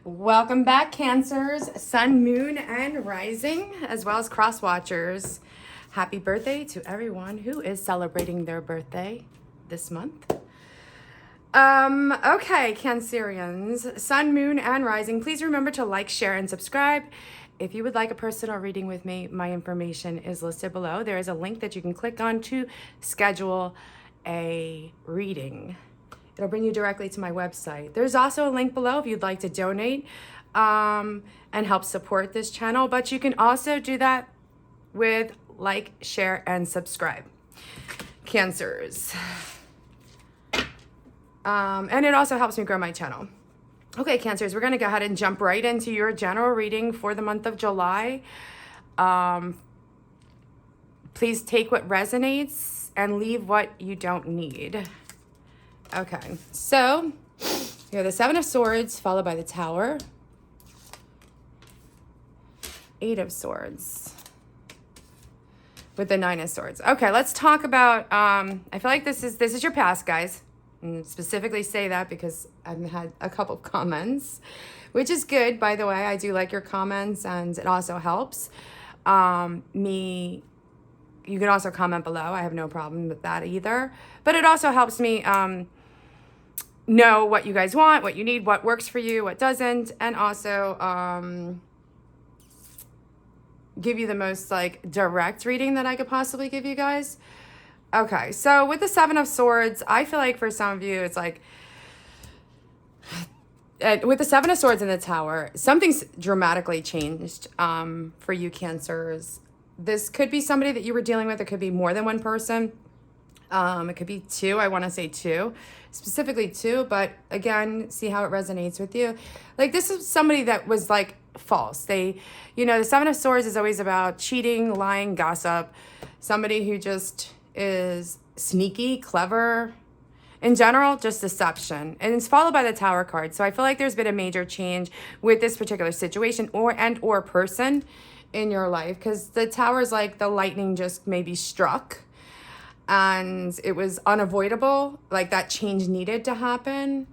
Welcome back, Cancers, Sun, Moon, and Rising, as well as Cross Watchers. Happy birthday to everyone who is celebrating their birthday this month. Okay, Cancerians, Sun, Moon, and Rising, please remember to like, share, and subscribe. If you would like a personal reading with me, my information is listed below. There is a link that you can click on to schedule a reading. It'll bring you directly to my website. There's also a link below if you'd like to donate and help support this channel, but you can also do that with like, share, and subscribe. Cancers. And it also helps me grow my channel. Okay, Cancers, we're going to go ahead and jump right into your general reading for the month of July. Please take what resonates and leave what you don't need. Okay, so you have the Seven of Swords followed by the Tower, Eight of Swords with the Nine of Swords. Okay, let's talk about, I feel like this is your past, guys. And specifically say that because I've had a couple of comments, which is good, by the way. I do like your comments, and it also helps me. You can also comment below. I have no problem with that either. But it also helps me know what you guys want, what you need, what works for you, what doesn't, and also give you the most like direct reading that I could possibly give you guys. Okay, so with the Seven of Swords, I feel like for some of you, it's like, with the Seven of Swords in the Tower, something's dramatically changed for you, Cancers. This could be somebody that you were dealing with. It could be more than one person. It could be two. I want to say two, specifically two, but again, see how it resonates with you. Like, this is somebody that was like false. They, you know, the Seven of Swords is always about cheating, lying, gossip, somebody who just is sneaky, clever, in general, just deception. And it's followed by the Tower card. So I feel like there's been a major change with this particular situation or person in your life, because the Tower is like the lightning just maybe struck and it was unavoidable. Like, that change needed to happen.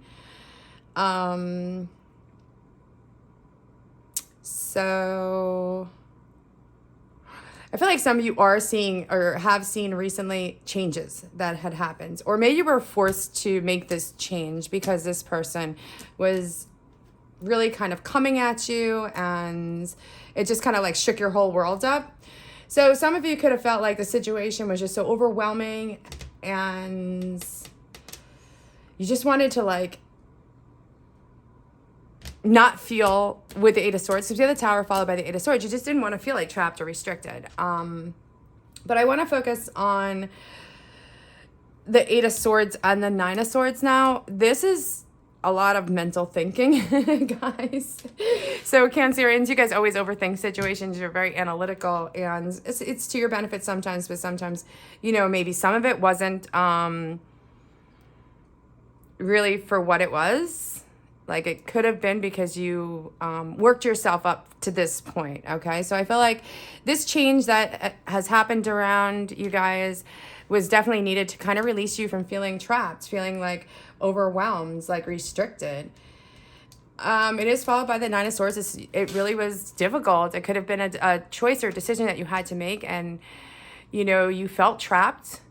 So I feel like some of you are seeing or have seen recently changes that had happened, or maybe you were forced to make this change because this person was really kind of coming at you and it just kind of like shook your whole world up. So some of you could have felt like the situation was just so overwhelming and you just wanted to like not feel with the Eight of Swords. So you have the Tower followed by the Eight of Swords. You just didn't want to feel like trapped or restricted. But I want to focus on the Eight of Swords and the Nine of Swords now. This is a lot of mental thinking, guys. So Cancerians, you guys always overthink situations. You're very analytical, and it's to your benefit sometimes, but sometimes, you know, maybe some of it wasn't really for what it was. Like, it could have been because you worked yourself up to this point, okay? So I feel like this change that has happened around you guys was definitely needed to kind of release you from feeling trapped, feeling like overwhelmed, like restricted. It is followed by the Nine of Swords. It really was difficult. It could have been a choice or decision that you had to make, and, you know, you felt trapped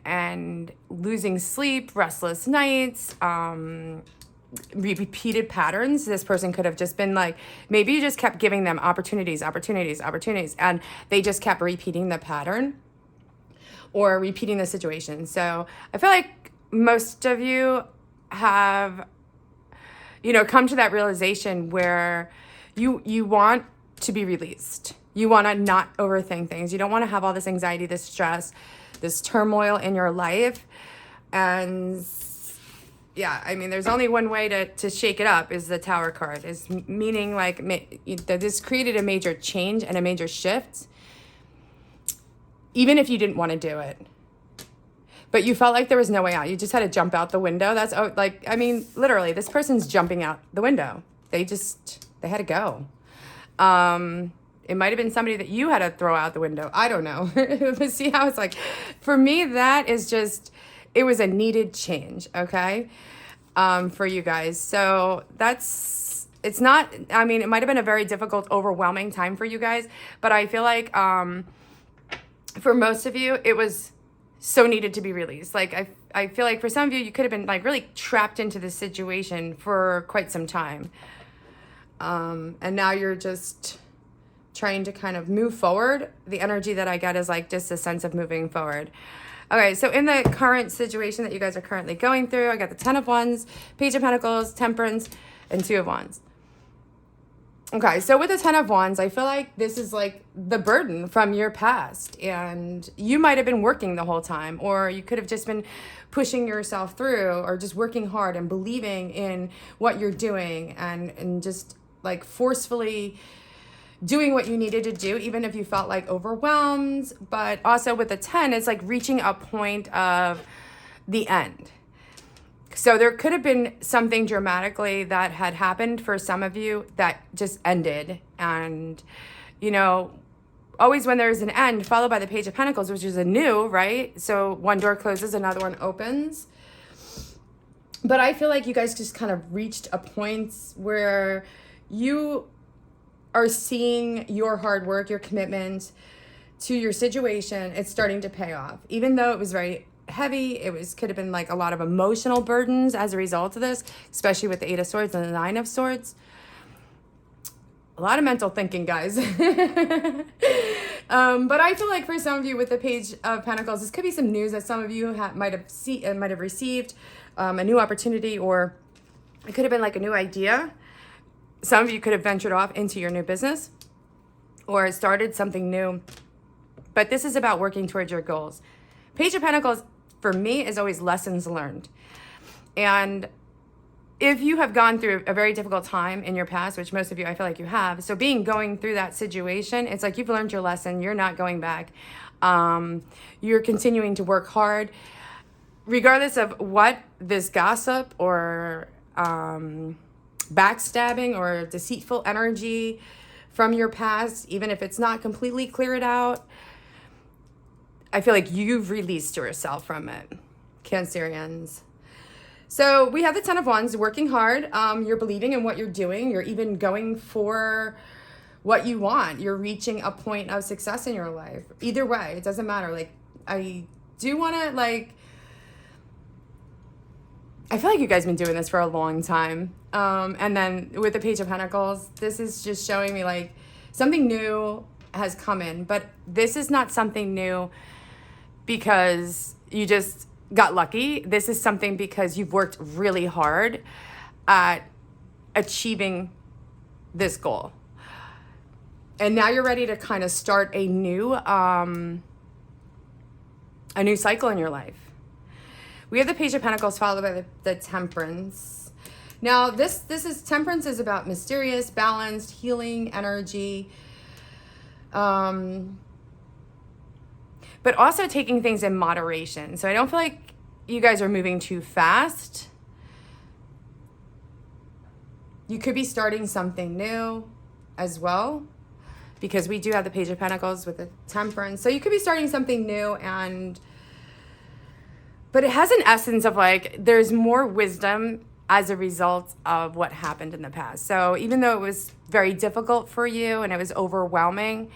and losing sleep, restless nights, repeated patterns. This person could have just been like, maybe you just kept giving them opportunities, and they just kept repeating the pattern or repeating the situation. So I feel like most of you have, you know, come to that realization where you want to be released. You want to not overthink things. You don't want to have all this anxiety, this stress, this turmoil in your life. And yeah, I mean, there's only one way to shake it up, is the Tower card, is meaning like that this created a major change and a major shift, even if you didn't want to do it. But you felt like there was no way out. You just had to jump out the window. That's like, I mean, literally, this person's jumping out the window. They had to go. It might have been somebody that you had to throw out the window. I don't know. But see how it's like, for me, that is just, it was a needed change, okay, for you guys. So It's not, I mean, it might have been a very difficult, overwhelming time for you guys, but I feel like for most of you, it was so needed to be released. Like, I feel like for some of you, you could have been like really trapped into this situation for quite some time. And now you're just trying to kind of move forward. The energy that I get is like just a sense of moving forward. Okay, so in the current situation that you guys are currently going through, I got the 10 of Wands, Page of Pentacles, Temperance, and 2 of Wands. Okay, so with the 10 of Wands, I feel like this is like the burden from your past, and you might have been working the whole time, or you could have just been pushing yourself through, or just working hard and believing in what you're doing, and just like forcefully doing what you needed to do, even if you felt like overwhelmed. But also with the 10, it's like reaching a point of the end. So there could have been something dramatically that had happened for some of you that just ended. And, you know, always when there's an end, followed by the Page of Pentacles, which is a new, right? So one door closes, another one opens. But I feel like you guys just kind of reached a point where you are seeing your hard work, your commitment to your situation. It's starting to pay off. Even though it was very heavy, could have been like a lot of emotional burdens as a result of this, especially with the 8 of Swords and the 9 of Swords. A lot of mental thinking, guys. But I feel like for some of you with the Page of Pentacles, this could be some news that some of you might have received, a new opportunity, or it could have been like a new idea. Some of you could have ventured off into your new business or started something new. But this is about working towards your goals. Page of Pentacles, for me, is always lessons learned. And if you have gone through a very difficult time in your past, which most of you, I feel like you have, so going through that situation, it's like you've learned your lesson. You're not going back. You're continuing to work hard. Regardless of what this gossip or backstabbing or deceitful energy from your past, even if it's not completely cleared out, I feel like you've released yourself from it, Cancerians. So we have the 10 of Wands, working hard. You're believing in what you're doing. You're even going for what you want. You're reaching a point of success in your life. Either way, it doesn't matter. Like, I do want to, like, I feel like you guys have been doing this for a long time. And then with the Page of Pentacles, this is just showing me like something new has come in. But this is not something new because you just got lucky. This is something because you've worked really hard at achieving this goal. And now you're ready to kind of start a new cycle in your life. We have the Page of Pentacles followed by the Temperance. Now, Temperance is about mysterious, balanced, healing energy. But also taking things in moderation. So I don't feel like you guys are moving too fast. You could be starting something new as well, because we do have the Page of Pentacles with the Temperance. So you could be starting something new, but it has an essence of like, there's more wisdom as a result of what happened in the past. So even though it was very difficult for you and it was overwhelming,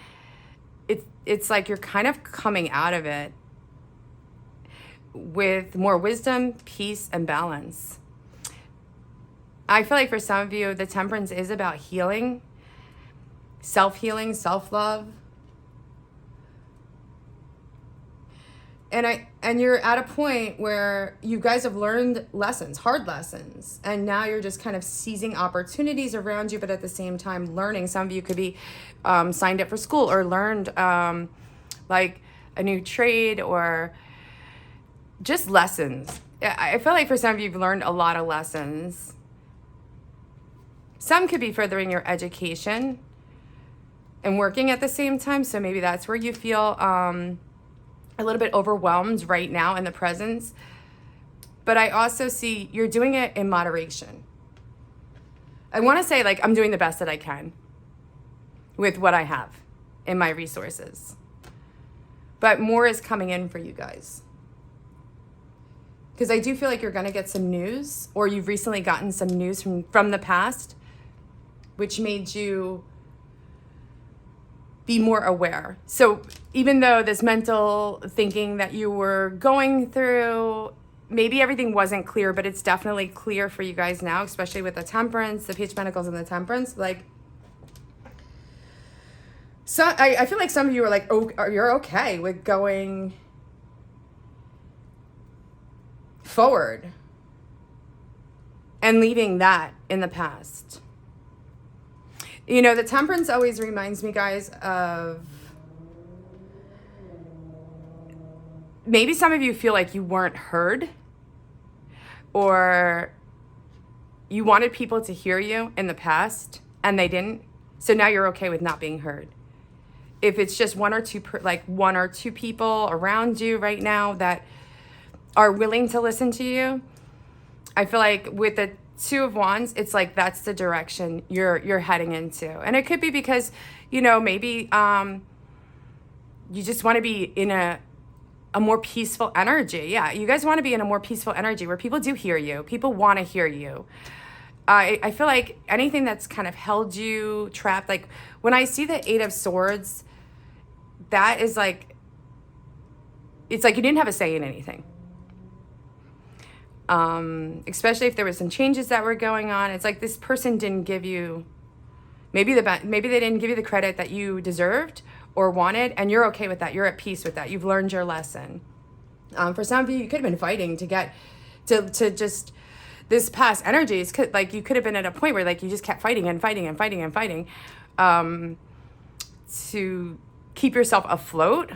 it's like you're kind of coming out of it with more wisdom, peace, and balance. I feel like for some of you, the Temperance is about healing, self-healing, self-love. And you're at a point where you guys have learned lessons, hard lessons, and now you're just kind of seizing opportunities around you, but at the same time learning. Some of you could be signed up for school or learned like a new trade or just lessons. I feel like for some of you, you've learned a lot of lessons. Some could be furthering your education and working at the same time, so maybe that's where you feel a little bit overwhelmed right now in the presence. But I also see you're doing it in moderation. I want to say, like, I'm doing the best that I can with what I have in my resources. But more is coming in for you guys. Because I do feel like you're going to get some news, or you've recently gotten some news from the past which made you be more aware. So even though this mental thinking that you were going through, maybe everything wasn't clear, but it's definitely clear for you guys now, especially with the Temperance, the Page of Pentacles and the Temperance. Like, so I feel like some of you are like, oh, you're okay with going forward and leaving that in the past. You know, the Temperance always reminds me, guys, of maybe some of you feel like you weren't heard, or you wanted people to hear you in the past and they didn't. So now you're okay with not being heard. If it's just one or two people around you right now that are willing to listen to you, I feel like with the Two of Wands, it's like that's the direction you're heading into. And it could be because, you know, maybe you just want to be in a more peaceful energy. Yeah, you guys want to be in a more peaceful energy where people do hear you. People want to hear you. I feel like anything that's kind of held you trapped, like when I see the Eight of Swords, that is like, it's like you didn't have a say in anything. Especially if there was some changes that were going on. It's like this person didn't give you, maybe they didn't give you the credit that you deserved or wanted, and you're okay with that. You're at peace with that. You've learned your lesson. For some of you, you could have been fighting to get to just this past energies. Like you could have been at a point where like you just kept fighting and fighting and fighting and fighting to keep yourself afloat,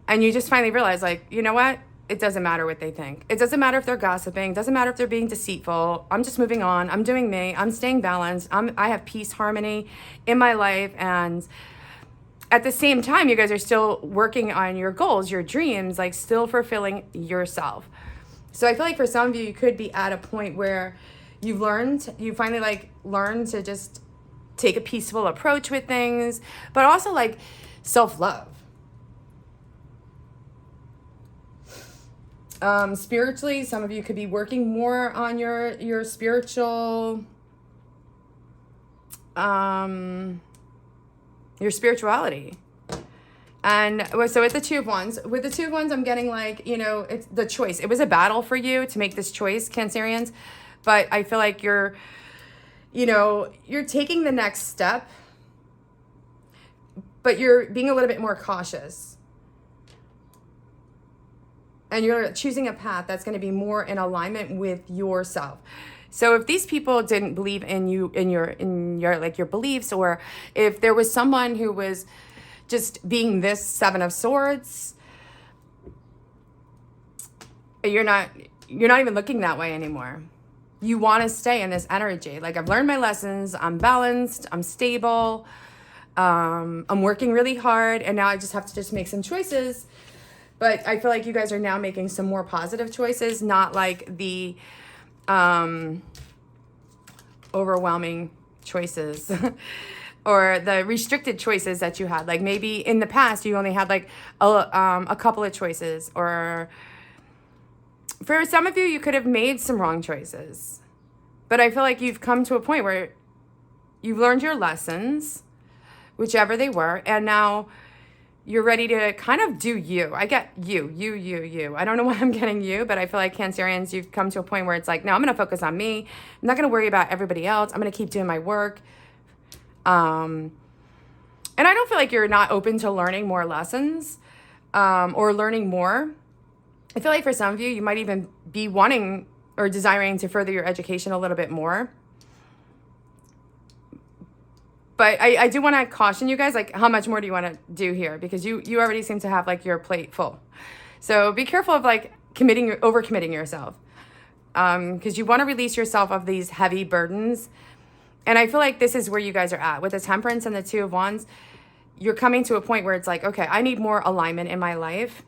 and you just finally realize, like, you know what? It doesn't matter what they think. It doesn't matter if they're gossiping. It doesn't matter if they're being deceitful. I'm just moving on. I'm doing me. I'm staying balanced. I have peace, harmony in my life. And at the same time, you guys are still working on your goals, your dreams, like still fulfilling yourself. So I feel like for some of you, you could be at a point where you finally like learned to just take a peaceful approach with things, but also like self-love. Spiritually, some of you could be working more on your spiritual, your spirituality. And so with the Two of Wands, I'm getting like, you know, it's the choice. It was a battle for you to make this choice, Cancerians, but I feel like you're taking the next step, but you're being a little bit more cautious. And you're choosing a path that's going to be more in alignment with yourself. So if these people didn't believe in you, in your like your beliefs, or if there was someone who was just being this Seven of Swords, you're not even looking that way anymore. You want to stay in this energy. Like, I've learned my lessons. I'm balanced. I'm stable. I'm working really hard, and now I just have to just make some choices. But I feel like you guys are now making some more positive choices, not like the overwhelming choices or the restricted choices that you had. Like maybe in the past you only had like a couple of choices, or for some of you, you could have made some wrong choices. But I feel like you've come to a point where you've learned your lessons, whichever they were, and now you're ready to kind of do you. I get you. I don't know why I'm getting you, but I feel like Cancerians, you've come to a point where it's like, no, I'm going to focus on me. I'm not going to worry about everybody else. I'm going to keep doing my work. And I don't feel like you're not open to learning more lessons or learning more. I feel like for some of you, you might even be wanting or desiring to further your education a little bit more. But I do want to caution you guys, like, how much more do you want to do here? Because you already seem to have, like, your plate full. So be careful of, like, overcommitting yourself. Because you want to release yourself of these heavy burdens. And I feel like this is where you guys are at. With the Temperance and the Two of Wands, you're coming to a point where it's like, okay, I need more alignment in my life.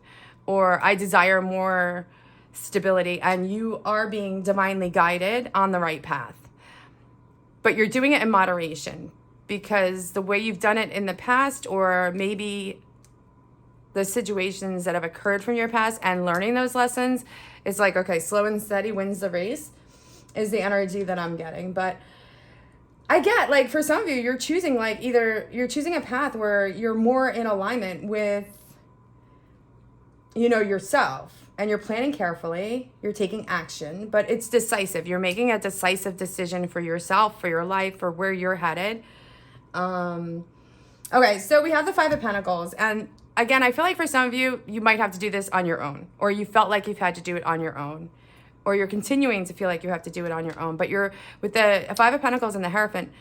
Or I desire more stability. And you are being divinely guided on the right path. But you're doing it in moderation. Because the way you've done it in the past, or maybe the situations that have occurred from your past and learning those lessons, it's like, okay, slow and steady wins the race is the energy that I'm getting. But I get, like, for some of you, you're choosing, like, either you're choosing a path where you're more in alignment with, you know, yourself, and you're planning carefully, you're taking action, but it's decisive. You're making a decisive decision for yourself, for your life, for where you're headed. Okay, so we have the Five of Pentacles, and again, I feel like for some of you, you might have to do this on your own, or you felt like you've had to do it on your own, or you're continuing to feel like you have to do it on your own. But you're, with the Five of Pentacles and the Hierophant,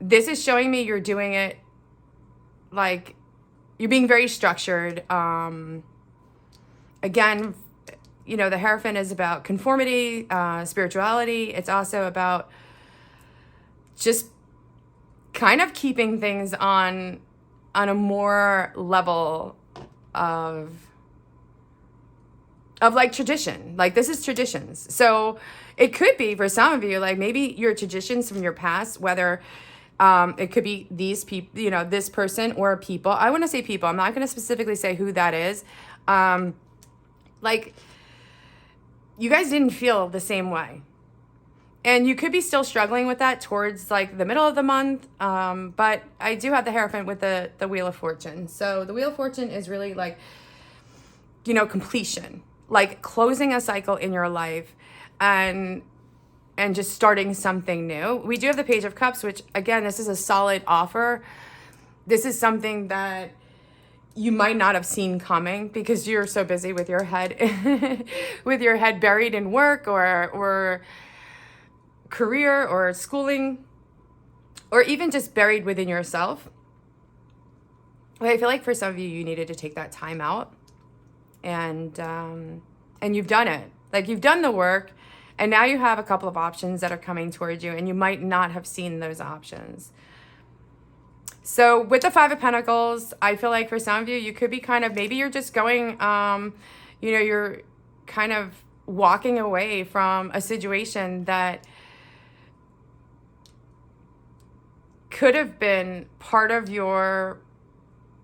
this is showing me you're doing it, like, you're being very structured. Again, you know, the Hierophant is about conformity, spirituality. It's also about just kind of keeping things on a more level of like tradition. Like, this is traditions. So it could be for some of you, like, maybe your traditions from your past, whether it could be these people, you know, this person or people. I want to say people. I'm not going to specifically say who that is. Like, you guys didn't feel the same way. And you could be still struggling with that towards, like, the middle of the month. But I do have the Hierophant with the Wheel of Fortune. So the Wheel of Fortune is really, like, you know, completion. Like, closing a cycle in your life and just starting something new. We do have the Page of Cups, which, again, this is a solid offer. This is something that you might not have seen coming because you're so busy with your head with your head buried in work or career or schooling, or even just buried within yourself. But I feel like for some of you, you needed to take that time out, and you've done it. Like, you've done the work, and now you have a couple of options that are coming towards you, and you might not have seen those options. So with the Five of Pentacles, I feel like for some of you, you could be kind of, maybe you're just going, you know, you're kind of walking away from a situation that could have been part of your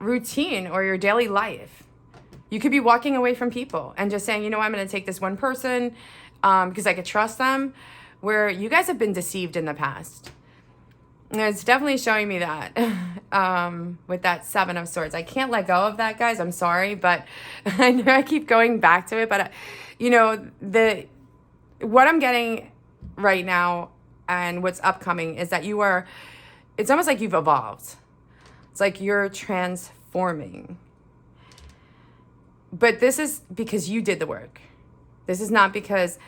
routine or your daily life. You could be walking away from people and just saying, you know, I'm going to take this one person because I could trust them, where you guys have been deceived in the past. And it's definitely showing me that with that Seven of Swords. I can't let go of that, guys. I'm sorry, but I know I keep going back to it. But, you know, what I'm getting right now and what's upcoming is that it's almost like you've evolved. It's like you're transforming. But this is because you did the work. This is not because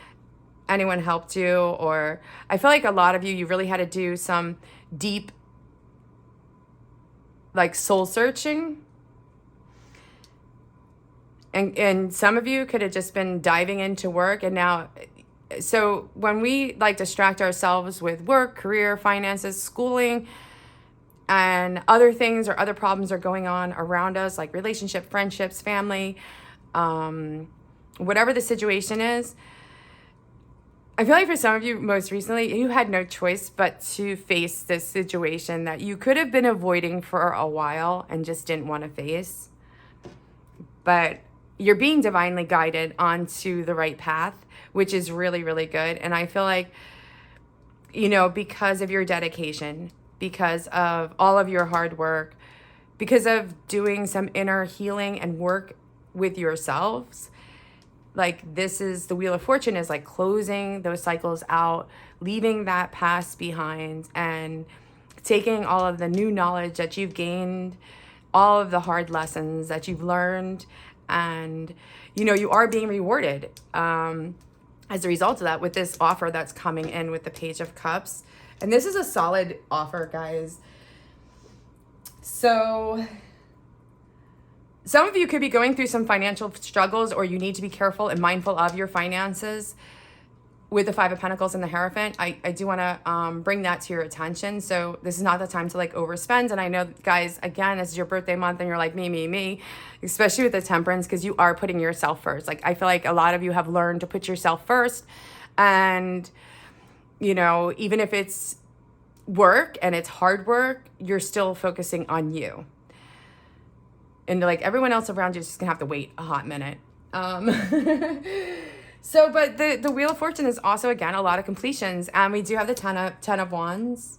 anyone helped you, or I feel like a lot of you really had to do some deep, like, soul searching. And some of you could have just been diving into work, and now, so when we, like, distract ourselves with work, career, finances, schooling, and other things or other problems are going on around us, like relationship, friendships, family, whatever the situation is, I feel like for some of you, most recently, you had no choice but to face this situation that you could have been avoiding for a while and just didn't want to face. But you're being divinely guided onto the right path, which is really, really good. And I feel like, you know, because of your dedication, because of all of your hard work, because of doing some inner healing and work with yourselves, like, this is the Wheel of Fortune is like closing those cycles out, leaving that past behind, and taking all of the new knowledge that you've gained, all of the hard lessons that you've learned, and, you know, you are being rewarded as a result of that with this offer that's coming in with the Page of Cups. And this is a solid offer, guys. So some of you could be going through some financial struggles, or you need to be careful and mindful of your finances with the Five of Pentacles and the Hierophant. I do want to bring that to your attention. So this is not the time to, like, overspend. And I know, guys, again, this is your birthday month and you're like, me, especially with the Temperance, because you are putting yourself first. Like, I feel like a lot of you have learned to put yourself first. And, you know, even if it's work and it's hard work, you're still focusing on you. And, like, everyone else around you is just gonna have to wait a hot minute. So, but the Wheel of Fortune is also, again, a lot of completions. And we do have the Ten of Wands.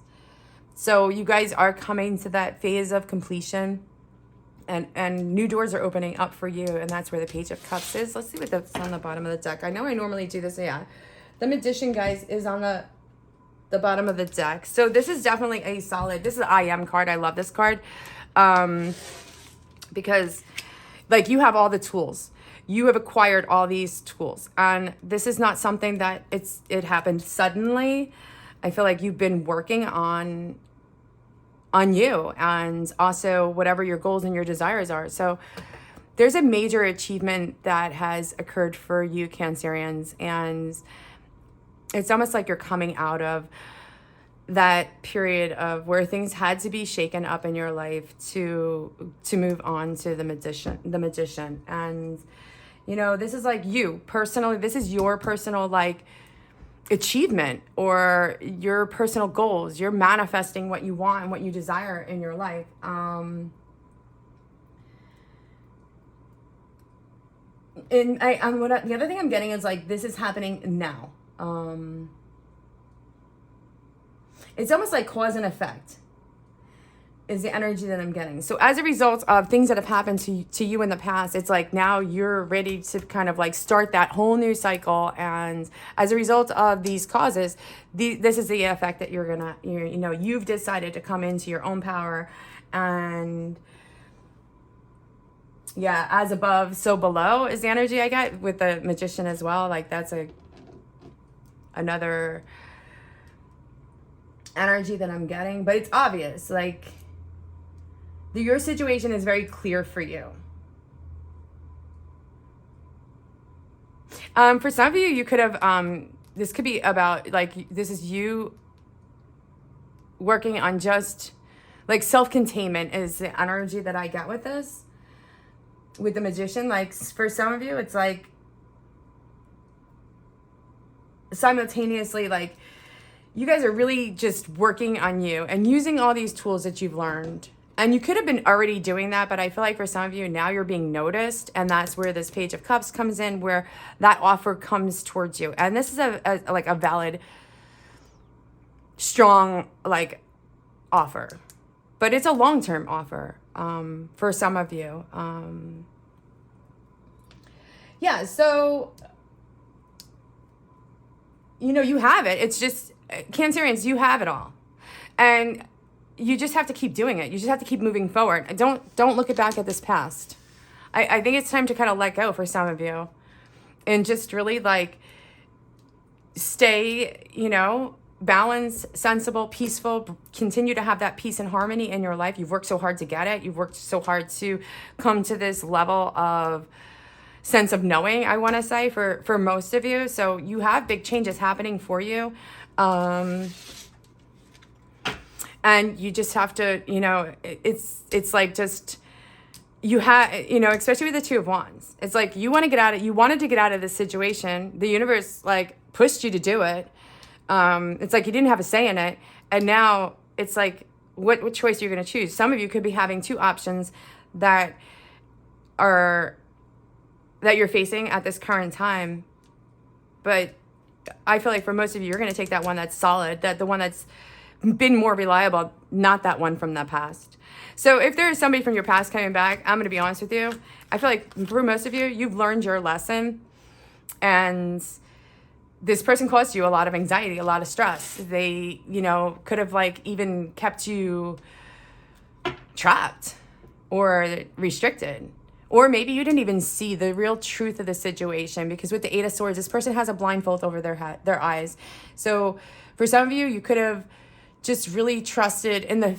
So you guys are coming to that phase of completion, and new doors are opening up for you, and that's where the Page of Cups is. Let's see what's on the bottom of the deck. I know I normally do this. Yeah, the Magician, guys, is on the bottom of the deck. So this is definitely a solid, this is an I Am card. I love this card because like you have all the tools. You have acquired all these tools, and this is not something that it happened suddenly. I feel like you've been working on you, and also whatever your goals and your desires are. So there's a major achievement that has occurred for you, Cancerians, and it's almost like you're coming out of that period of where things had to be shaken up in your life to move on to the magician. And you know, this is like you personally, this is your personal like achievement or your personal goals. You're manifesting what you want and what you desire in your life. And the other thing I'm getting is like, this is happening now. It's almost like cause and effect is the energy that I'm getting. So as a result of things that have happened to you in the past, it's like now you're ready to kind of like start that whole new cycle. And as a result of these causes, this is the effect that you've decided to come into your own power. And yeah, as above, so below is the energy I get with the Magician as well. Like that's another energy that I'm getting, but it's obvious. Like your situation is very clear for you. For some of you, you could have, this could be about like, this is you working on just like self-containment is the energy that I get with this, with the Magician. Like for some of you, it's like simultaneously, like you guys are really just working on you and using all these tools that you've learned. And you could have been already doing that, but I feel like for some of you now you're being noticed, and that's where this Page of Cups comes in, where that offer comes towards you. And this is a valid, strong like offer, but it's a long-term offer for some of you. Yeah, so you know, you have it. It's just Cancerians, you have it all, and you just have to keep doing it. You just have to keep moving forward. Don't look back at this past. I think it's time to kind of let go for some of you, and just really like stay, you know, balanced, sensible, peaceful. Continue to have that peace and harmony in your life. You've worked so hard to get it. You've worked so hard to come to this level of sense of knowing, I want to say, for most of you. So you have big changes happening for you. And you just have to, you know, it's like just, you have, you know, especially with the Two of Wands, it's like you wanted to get out of this situation. The universe like pushed you to do it. It's like you didn't have a say in it. And now it's like, what choice are you going to choose? Some of you could be having two options that you're facing at this current time. But I feel like for most of you, you're going to take that one that's solid, that the one that's been more reliable, not that one from the past. So if there is somebody from your past coming back, I'm going to be honest with you. I feel like for most of you, you've learned your lesson, and this person caused you a lot of anxiety, a lot of stress. They, you know, could have like even kept you trapped or restricted. Or maybe you didn't even see the real truth of the situation, because with the Eight of Swords, this person has a blindfold over their eyes. So for some of you, you could have just really trusted in the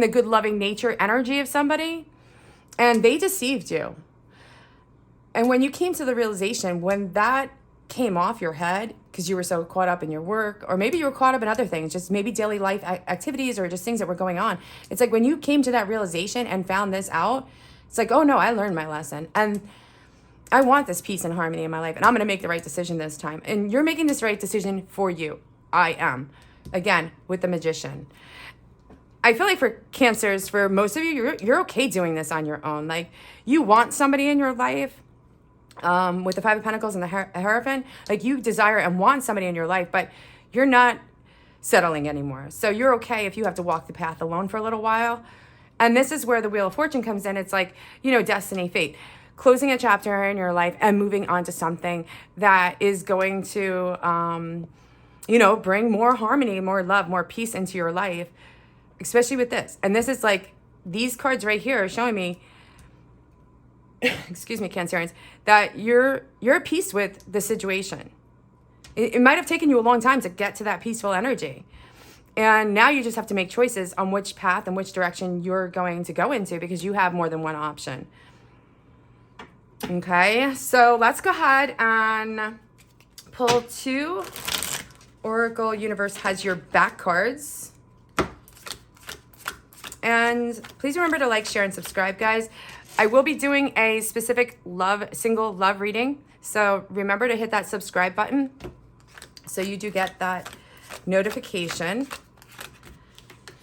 good, loving nature energy of somebody, and they deceived you. And when you came to the realization, when that came off your head, because you were so caught up in your work, or maybe you were caught up in other things, just maybe daily life activities or just things that were going on. It's like when you came to that realization and found this out, it's like, oh no, I learned my lesson. And I want this peace and harmony in my life, and I'm going to make the right decision this time. And you're making this right decision for you. I am. Again, with the Magician. I feel like for Cancers, for most of you, you're okay doing this on your own. Like, you want somebody in your life, with the Five of Pentacles and the Hierophant. Like, you desire and want somebody in your life, but you're not settling anymore. So you're okay if you have to walk the path alone for a little while. And this is where the Wheel of Fortune comes in. It's like, you know, destiny, fate, closing a chapter in your life and moving on to something that is going to, you know, bring more harmony, more love, more peace into your life, especially with this. And this is like, these cards right here are showing me, excuse me, Cancerians, that you're at peace with the situation. It might have taken you a long time to get to that peaceful energy. And now you just have to make choices on which path and which direction you're going to go into, because you have more than one option. Okay, so let's go ahead and pull 2 Oracle Universe Has Your Back cards. And please remember to like, share, and subscribe, guys. I will be doing a specific single love reading. So remember to hit that subscribe button so you do get that notification.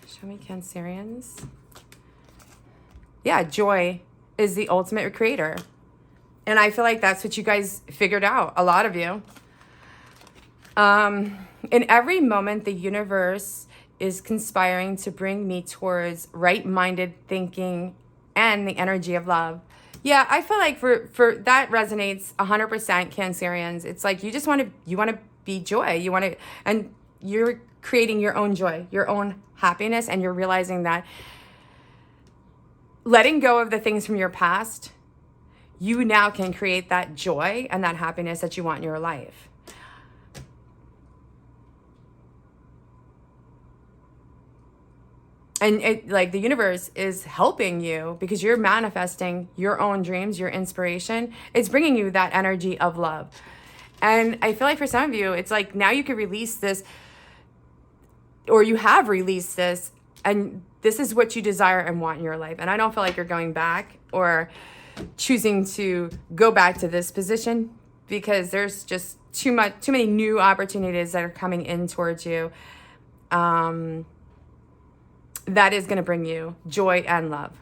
Show me, Cancerians. Yeah, joy is the ultimate creator. And I feel like that's what you guys figured out, a lot of you. In every moment, the universe is conspiring to bring me towards right-minded thinking and the energy of love. Yeah, I feel like for that resonates 100%, Cancerians. It's like you just want to be joy. You want to, and you're creating your own joy, your own happiness, and you're realizing that letting go of the things from your past, you now can create that joy and that happiness that you want in your life. And it, like, the universe is helping you because you're manifesting your own dreams, your inspiration. It's bringing you that energy of love. And I feel like for some of you, it's like now you can release this, or you have released this, and this is what you desire and want in your life. And I don't feel like you're going back or choosing to go back to this position, because there's just too many new opportunities that are coming in towards you. That is going to bring you joy and love.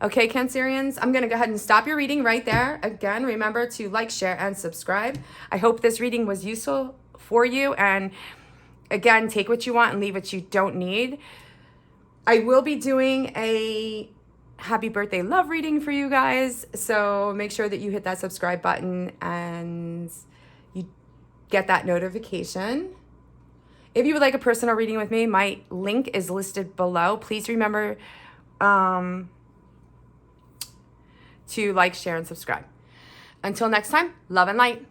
Okay, Cancerians, I'm going to go ahead and stop your reading right there. Again, remember to like, share, and subscribe. I hope this reading was useful for you. And again, take what you want and leave what you don't need. I will be doing a happy birthday love reading for you guys. So make sure that you hit that subscribe button and you get that notification. If you would like a personal reading with me, my link is listed below. Please remember to like, share, and subscribe. Until next time, love and light.